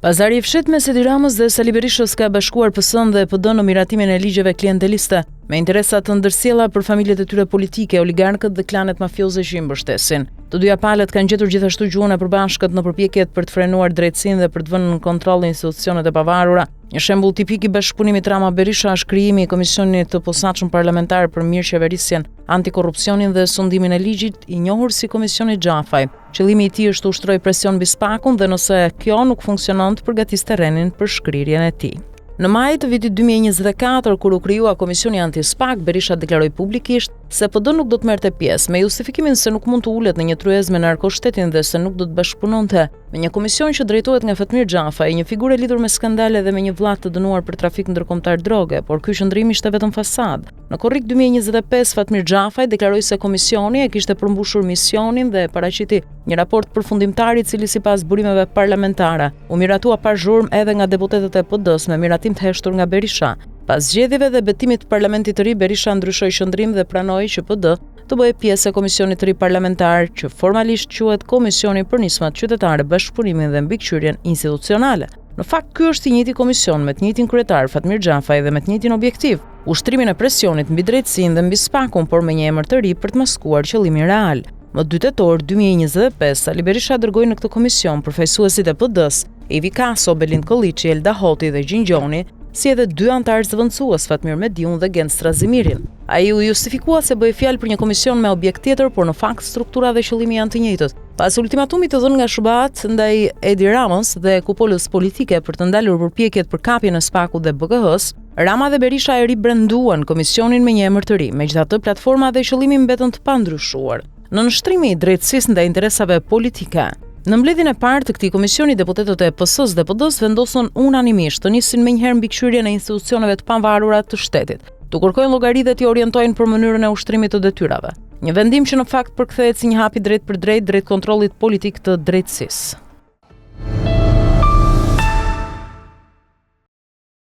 Pazari i fshehtë mes Edi Ramës dhe Sali Berishës ka bashkuar PS-n dhe PD-n në miratimin e ligjeve klienteliste, me interesa të ndërsjella për familjet e tyre politike, oligarkët dhe klanet mafioze që i mbështesin. Të dyja palët kanë gjetur gjithashtu gjuhën e përbashkët në përpjekjet për të frenuar drejtësinë dhe për të vënë në kontroll institucionet e pavarura. Një shembull tipik i bashkëpunimit Rama-Berisha është krijimi i Komisionit të Posaçëm Parlamentar për Mirëqeverisjen, Antikorrupsionin dhe Sundimin e Ligjit, i njohur si Komisioni Xhafaj. Qëllimi i tij është të ushtrojë presion mbi SPAK-un dhe nëse kjo nuk funksionon të përgatisë terrenin për shkrirjen e tij. Në maj të vitit 2024, kur u krijua Komisioni Anti-SPAK, Berisha deklaroi publikisht se PD nuk do të merrte pjesë, me justifikimin se nuk mund të ulet në një tryezë me narkoshtetin dhe se nuk do të bashkëpunonte me një komision që drejtohet nga Fatmir Xhafaj, një figurë e lidhur me skandale dhe me një vëlla të dënuar për trafik ndërkombëtar droge, por ky qëndrim ishte vetëm fasadë. Në korrik 2025, Fatmir Xhafaj deklaroi se komisioni e kishte përmbushur misionin dhe paraqiti një raport përfundimtar i cili sipas burimeve parlamentare u miratua pa zhurmë edhe nga deputetët e PD-s me miratim të heshtur nga Berisha. Pas zgjedhjeve dhe betimit të parlamentit të ri, Berisha ndryshoi qëndrim dhe pranoi që PD të bëhej pjesë e komisionit të ri parlamentar, që formalisht quhet Komisioni për Nismat Qytetare, Bashkëpunimin dhe Mbikëqyrjen Institucionale. Në fakt, ky është i njëjti komision me të njëjtin kryetar Fatmir Xhafaj dhe me të njëjtin objektiv, ushtrimin e presionit mbi drejtësinë dhe mbi SPAK-un, por me një emër të ri për të maskuar qëllimin real. Më 2 tetor 2025, Sali Berisha dërgoi në këtë komision përfaqësuesit e PD-s, Evi Kaso, Belind Kolliçi, Elda Hoti dhe Gjingjoni, si edhe 2 antarë zëvendësues, Fatmir Mediun dhe Gen Strazimirin. Ai u justifikua se bëhej fjalë për një komision me objekt tjetër, por në fakt struktura dhe qëllimi janë të njëjtët. Pas ultimatumit të dhënë nga SHBA-t ndaj Edi Ramës dhe kupolës politike për të ndalur përpjekjet për kapjen e SPAK-ut dhe BKH-s, Rama dhe Berisha e ribranduan komisionin me një emër të ri, megjithatë platforma dhe qëllimi mbetën të pandryshuar. Në nështrimi i drejtësisë ndaj interesave politike, në mbledhjen e parë të këtij komisioni, deputetët e PS-s dhe PD-s vendosën unanimisht të nisin menjëherë mbikëqyrjen e institucioneve të pavarura të shtetit, të kërkojnë llogari dhe t'i orientojnë për mënyrën e ushtrimit të detyrave. Një vendim që në fakt përkthehet si një hap i drejt për drejt drejt kontrollit politik të drejtësisë.